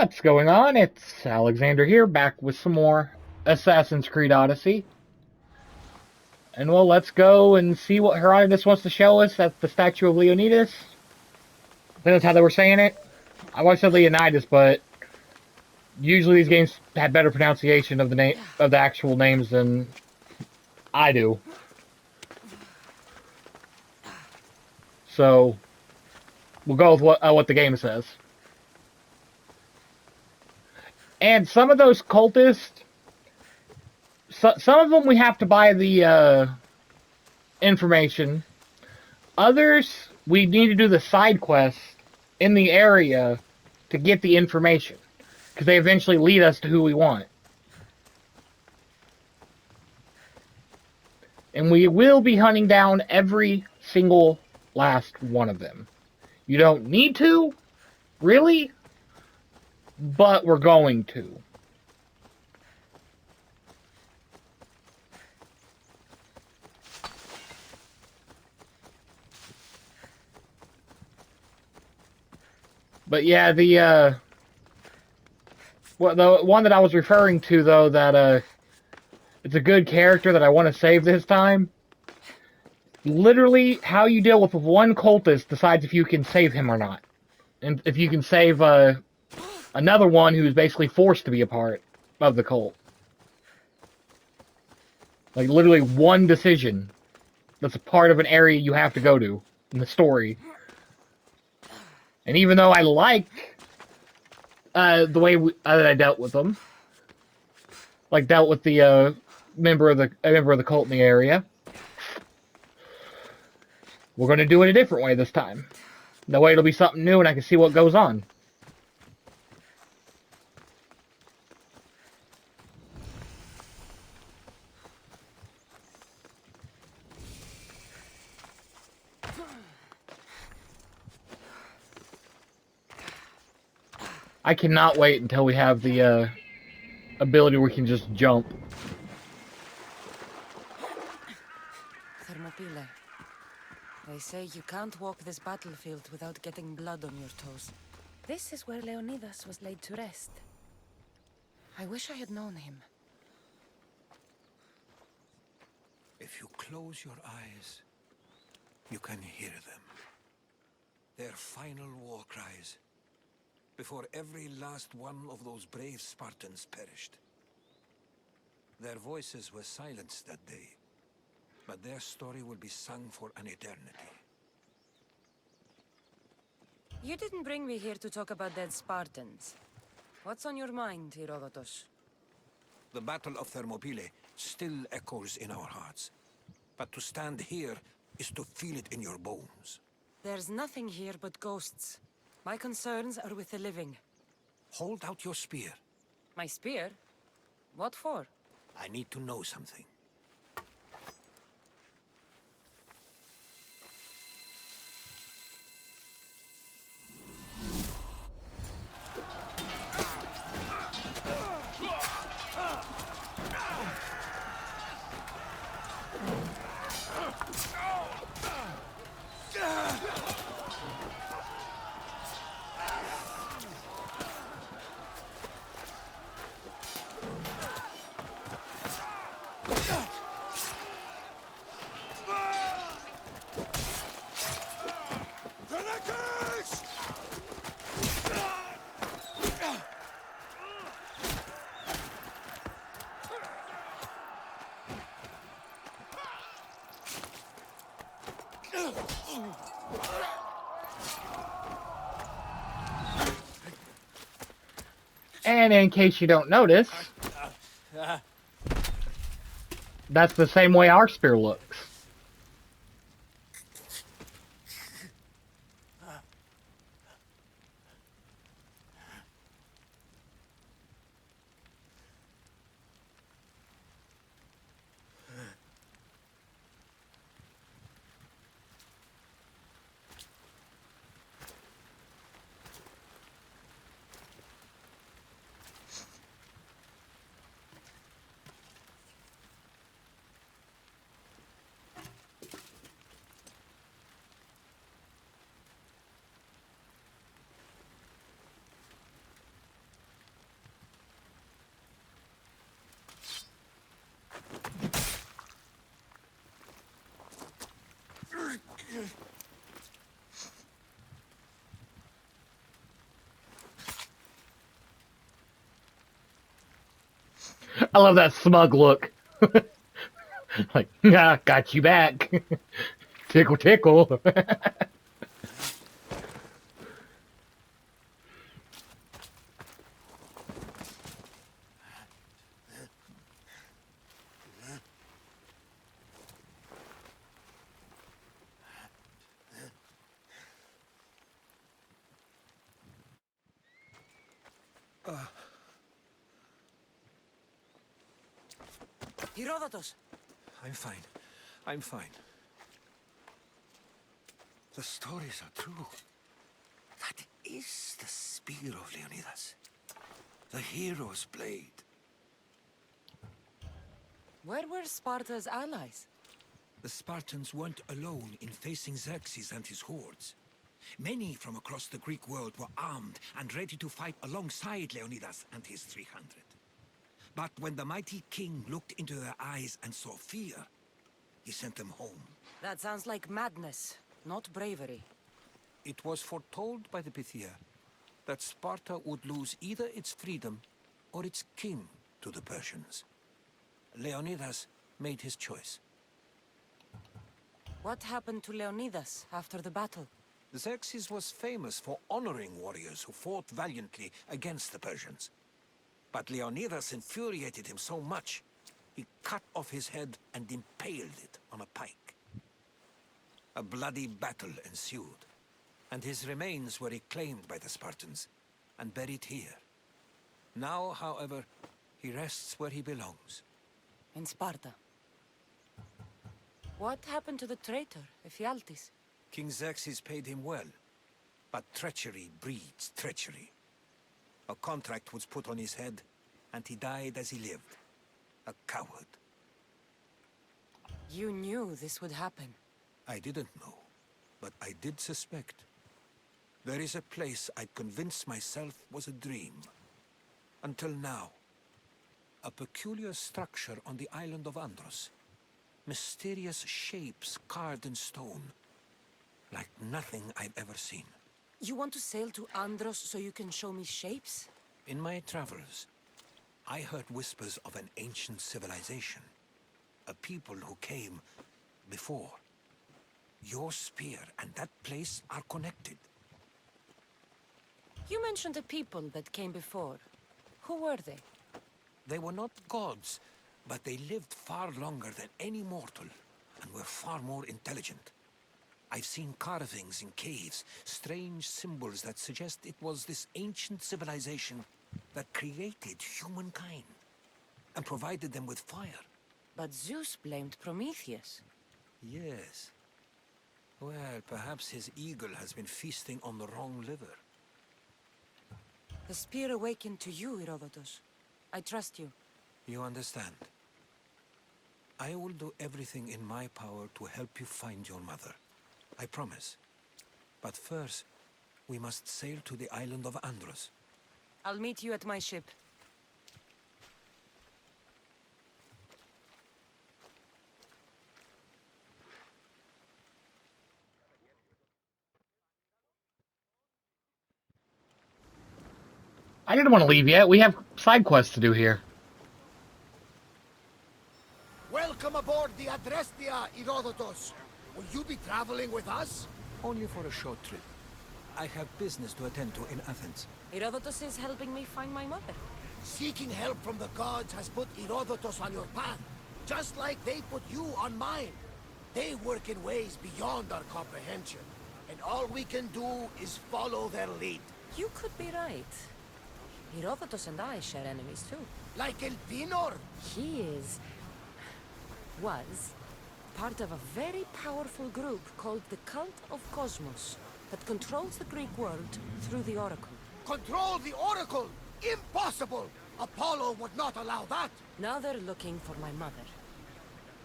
What's going on? It's Alexander here, back with some more Assassin's Creed Odyssey. And well, let's go and see what Herodotus wants to show us at the statue of Leonidas. I think that's how they were saying it. I always said Leonidas, but usually these games have better pronunciation of the name of the actual names than I do. So we'll go with what the game says. And some of those cultists, some of them we have to buy the information. Others, we need to do the side quests in the area to get the information, because they eventually lead us to who we want. And we will be hunting down every single last one of them. You don't need to, really, but we're going to. But yeah, the one that I was referring to, though, that it's a good character that I want to save this time. Literally, how you deal with one cultist decides if you can save him or not, and if you can save another one who's basically forced to be a part of the cult. Like, literally one decision that's a part of an area you have to go to in the story. And even though I like the way that I dealt with them, like dealt with the member of the cult in the area, we're going to do it a different way this time. That way it'll be something new and I can see what goes on. I cannot wait until we have the ability where we can just jump. Thermopylae. They say you can't walk this battlefield without getting blood on your toes. This is where Leonidas was laid to rest. I wish I had known him. If you close your eyes, you can hear them. Their final war cries, before every last one of those brave Spartans perished. Their voices were silenced that day, but their story will be sung for an eternity. You didn't bring me here to talk about dead Spartans. What's on your mind, Herodotus? The Battle of Thermopylae still echoes in our hearts, but to stand here is to feel it in your bones. There's nothing here but ghosts. My concerns are with the living. Hold out your spear. My spear? What for? I need to know something. And in case you don't notice, that's the same way our spear looks. I love that smug look. Like, nah, got you back. Tickle, tickle. Herodotus! I'm fine. I'm fine. The stories are true. That is the spear of Leonidas. The hero's blade. Where were Sparta's allies? The Spartans weren't alone in facing Xerxes and his hordes. Many from across the Greek world were armed and ready to fight alongside Leonidas and his 300. But when the mighty king looked into their eyes and saw fear, he sent them home. That sounds like madness, not bravery. It was foretold by the Pythia that Sparta would lose either its freedom or its king to the Persians. Leonidas made his choice. What happened to Leonidas after the battle? Xerxes was famous for honoring warriors who fought valiantly against the Persians. But Leonidas infuriated him so much, he cut off his head and impaled it on a pike. A bloody battle ensued, and his remains were reclaimed by the Spartans and buried here. Now, however, he rests where he belongs. In Sparta. What happened to the traitor, Ephialtes? King Xerxes paid him well, but treachery breeds treachery. A contract was put on his head, and he died as he lived. A coward. You knew this would happen. I didn't know, but I did suspect. There is a place I'd convinced myself was a dream. Until now. A peculiar structure on the island of Andros. Mysterious shapes carved in stone. Like nothing I've ever seen. You want to sail to Andros so you can show me shapes? In my travels, I heard whispers of an ancient civilization. A people who came before. Your spear and that place are connected. You mentioned a people that came before. Who were they? They were not gods, but they lived far longer than any mortal, and were far more intelligent. I've seen carvings in caves, strange symbols that suggest it was this ancient civilization that created humankind, and provided them with fire. But Zeus blamed Prometheus. Yes. Well, perhaps his eagle has been feasting on the wrong liver. The spear awakened to you, Herodotus. I trust you. You understand. I will do everything in my power to help you find your mother. I promise. But first, we must sail to the island of Andros. I'll meet you at my ship. I didn't want to leave yet. We have side quests to do here. Welcome aboard the Adrestia, Herodotus. Will you be traveling with us? Only for a short trip. I have business to attend to in Athens. Herodotus is helping me find my mother. Seeking help from the gods has put Herodotus on your path, just like they put you on mine. They work in ways beyond our comprehension, and all we can do is follow their lead. You could be right. Herodotus and I share enemies too. Like Elpinor. He was part of a very powerful group called the Cult of Cosmos that controls the Greek world through the Oracle. Control the Oracle! Impossible! Apollo would not allow that! Now they're looking for my mother.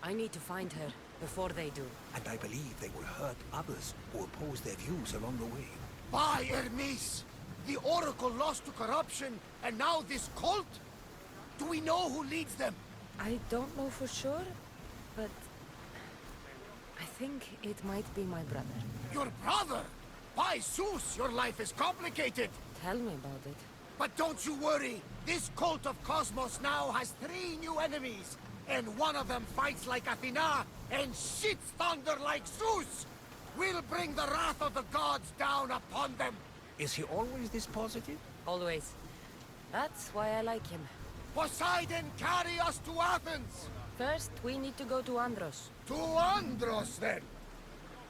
I need to find her before they do. And I believe they will hurt others who oppose their views along the way. By Hermes! The Oracle lost to corruption, and now this cult? Do we know who leads them? I don't know for sure, but I think it might be my brother. Your brother? By Zeus, your life is complicated! Tell me about it. But don't you worry. This cult of Cosmos now has 3 new enemies. And one of them fights like Athena and shits thunder like Zeus. We'll bring the wrath of the gods down upon them. Is he always this positive? Always. That's why I like him. Poseidon, carry us to Athens! First, we need to go to Andros. To Andros, then!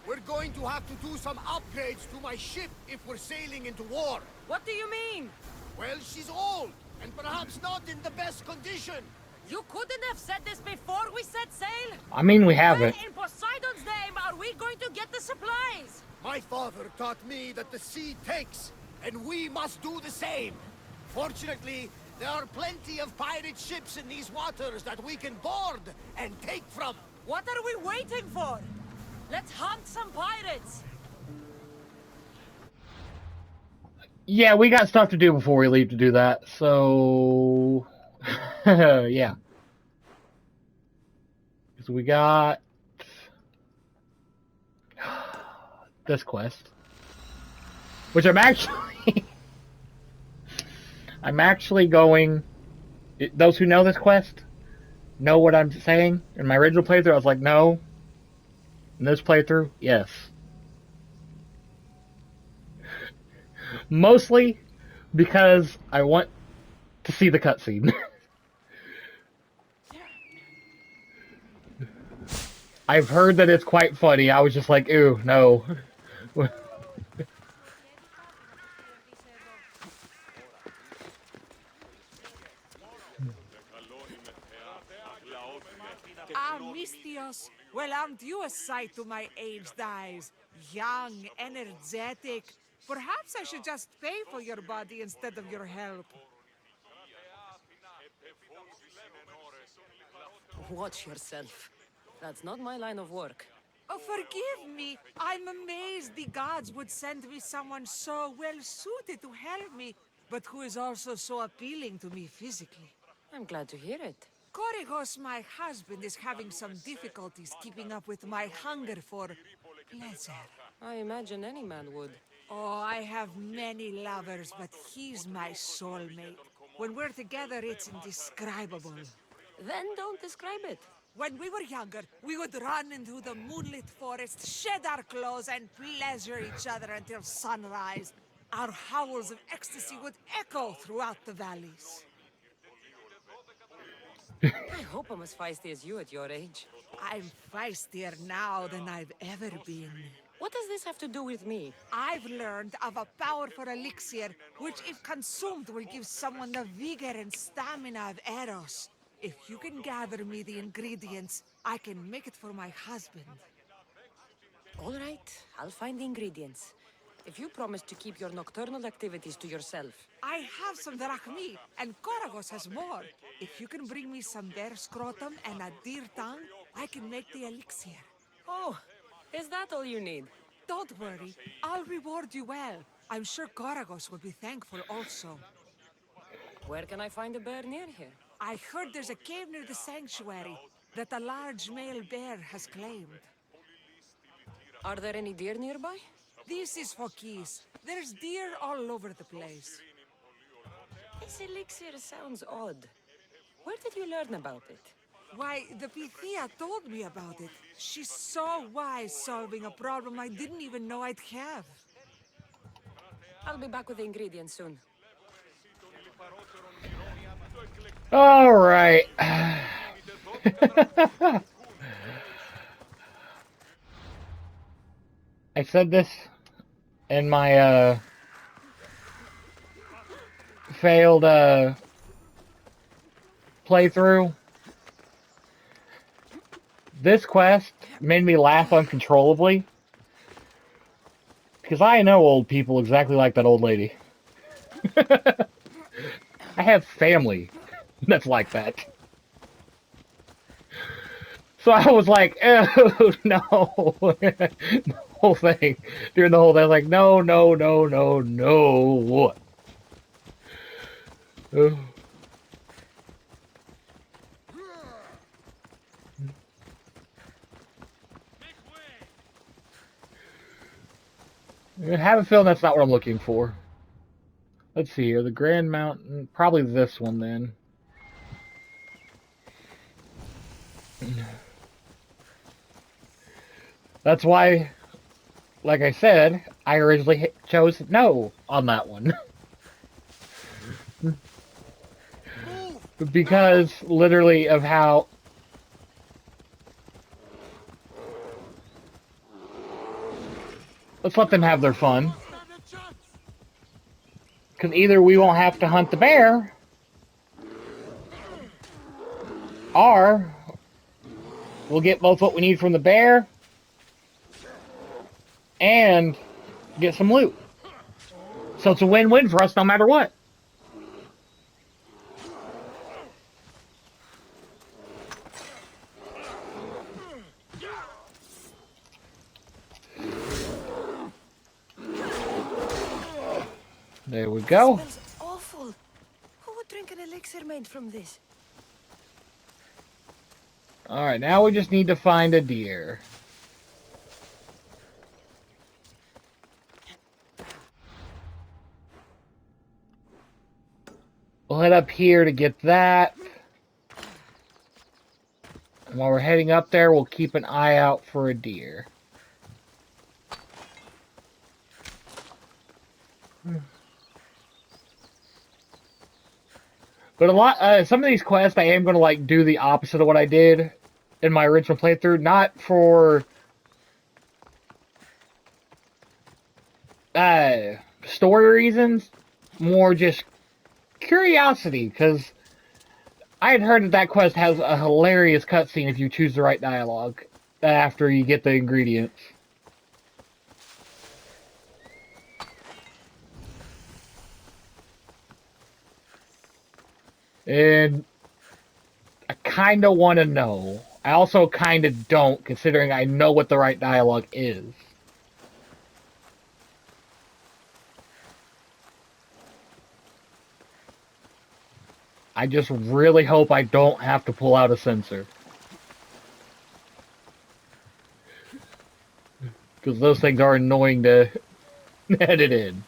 We're going to have to do some upgrades to my ship if we're sailing into war. What do you mean? Well, she's old, and perhaps not in the best condition. You couldn't have said this before we set sail? I mean, we haven't. Where in Poseidon's name are we going to get the supplies? My father taught me that the sea takes, and we must do the same. Fortunately, there are plenty of pirate ships in these waters that we can board and take from. What are we waiting for? Let's hunt some pirates! Yeah, we got stuff to do before we leave to do that, so... yeah. So we got... this quest. Which I'm actually... I'm actually going... Those who know this quest know what I'm saying. In my original playthrough, I was like, no. In this playthrough, yes. Mostly because I want to see the cutscene. I've heard that it's quite funny. I was just like, ew, no. Ah, Mistios. Well, aren't you a sight to my aged eyes? Young, energetic. Perhaps I should just pay for your body instead of your help. Watch yourself. That's not my line of work. Oh, forgive me. I'm amazed the gods would send me someone so well-suited to help me, but who is also so appealing to me physically. I'm glad to hear it. Korygos, my husband, is having some difficulties keeping up with my hunger for pleasure. I imagine any man would. Oh, I have many lovers, but he's my soulmate. When we're together, it's indescribable. Then don't describe it. When we were younger, we would run into the moonlit forest, shed our clothes, and pleasure each other until sunrise. Our howls of ecstasy would echo throughout the valleys. I hope I'm as feisty as you at your age. I'm feistier now than I've ever been. What does this have to do with me? I've learned of a powerful elixir, which if consumed will give someone the vigor and stamina of Eros. If you can gather me the ingredients, I can make it for my husband. All right, I'll find the ingredients. If you promise to keep your nocturnal activities to yourself. I have some drachmi, and Korygos has more. If you can bring me some bear scrotum and a deer tongue, I can make the elixir. Oh, is that all you need? Don't worry, I'll reward you well. I'm sure Korygos will be thankful also. Where can I find a bear near here? I heard there's a cave near the sanctuary that a large male bear has claimed. Are there any deer nearby? This is Phokis. There's deer all over the place. This elixir sounds odd. Where did you learn about it? Why, the Pythia told me about it. She's so wise solving a problem I didn't even know I'd have. I'll be back with the ingredients soon. All right. I said this in my failed playthrough. This quest made me laugh uncontrollably because I know old people exactly like that old lady. I have family that's like that. So I was like, oh, no. The whole thing. During the whole thing, I was like, no, no, no, no, no. I have a feeling that's not what I'm looking for. Let's see here. The Grand Mountain. Probably this one then. That's why, like I said, I originally chose no on that one. Because literally of how let's let them have their fun. Because either we won't have to hunt the bear, or we'll get both what we need from the bear and get some loot. So it's a win-win for us no matter what. There we go. It smells awful. Who would drink an elixir made from this? Alright, now we just need to find a deer. We'll head up here to get that. And while we're heading up there, we'll keep an eye out for a deer. But some of these quests, I am going to like do the opposite of what I did in my original playthrough. Not for story reasons, more just curiosity, because I had heard that that quest has a hilarious cutscene if you choose the right dialogue after you get the ingredients. And I kind of want to know. I also kind of don't, considering I know what the right dialogue is. I just really hope I don't have to pull out a sensor. Because those things are annoying to edit in.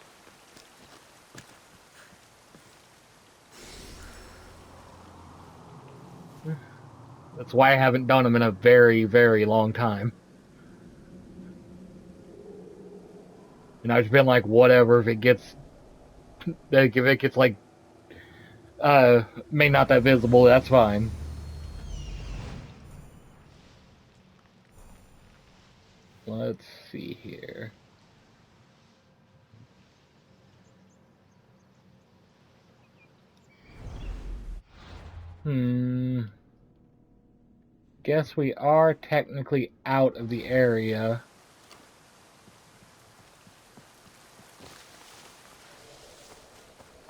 That's why I haven't done them in a very, very long time. And I've been like, whatever, if it gets like, may not that visible, that's fine. Let's see here. Guess we are technically out of the area.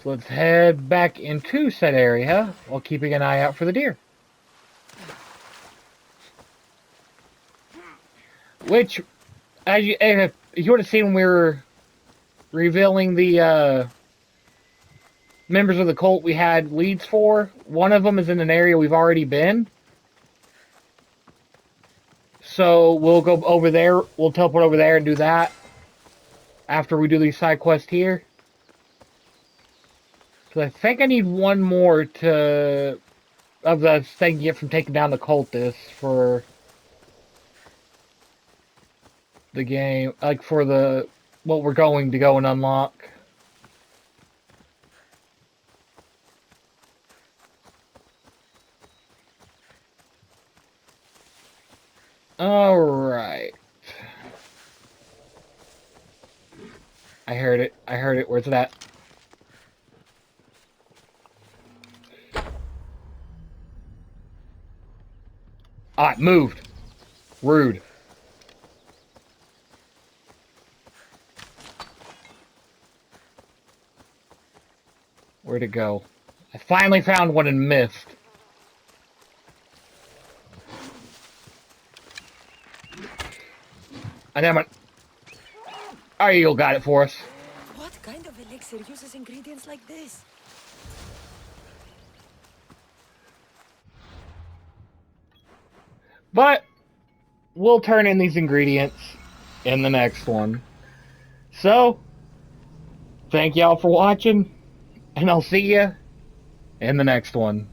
So let's head back into said area while keeping an eye out for the deer. Which, if you would have seen when we were revealing the members of the cult we had leads for, one of them is in an area we've already been. So we'll go over there, we'll teleport over there and do that after we do these side quests here. So I think I need one more of the thing you get from taking down the cultists for the game, like for what we're going to go and unlock. Alright. I heard it. Where's it at? Ah, it moved. Rude. Where'd it go? I finally found one and missed. And then our eagle got it for us. What kind of elixir uses ingredients like this? But we'll turn in these ingredients in the next one. So, thank y'all for watching. And I'll see you in the next one.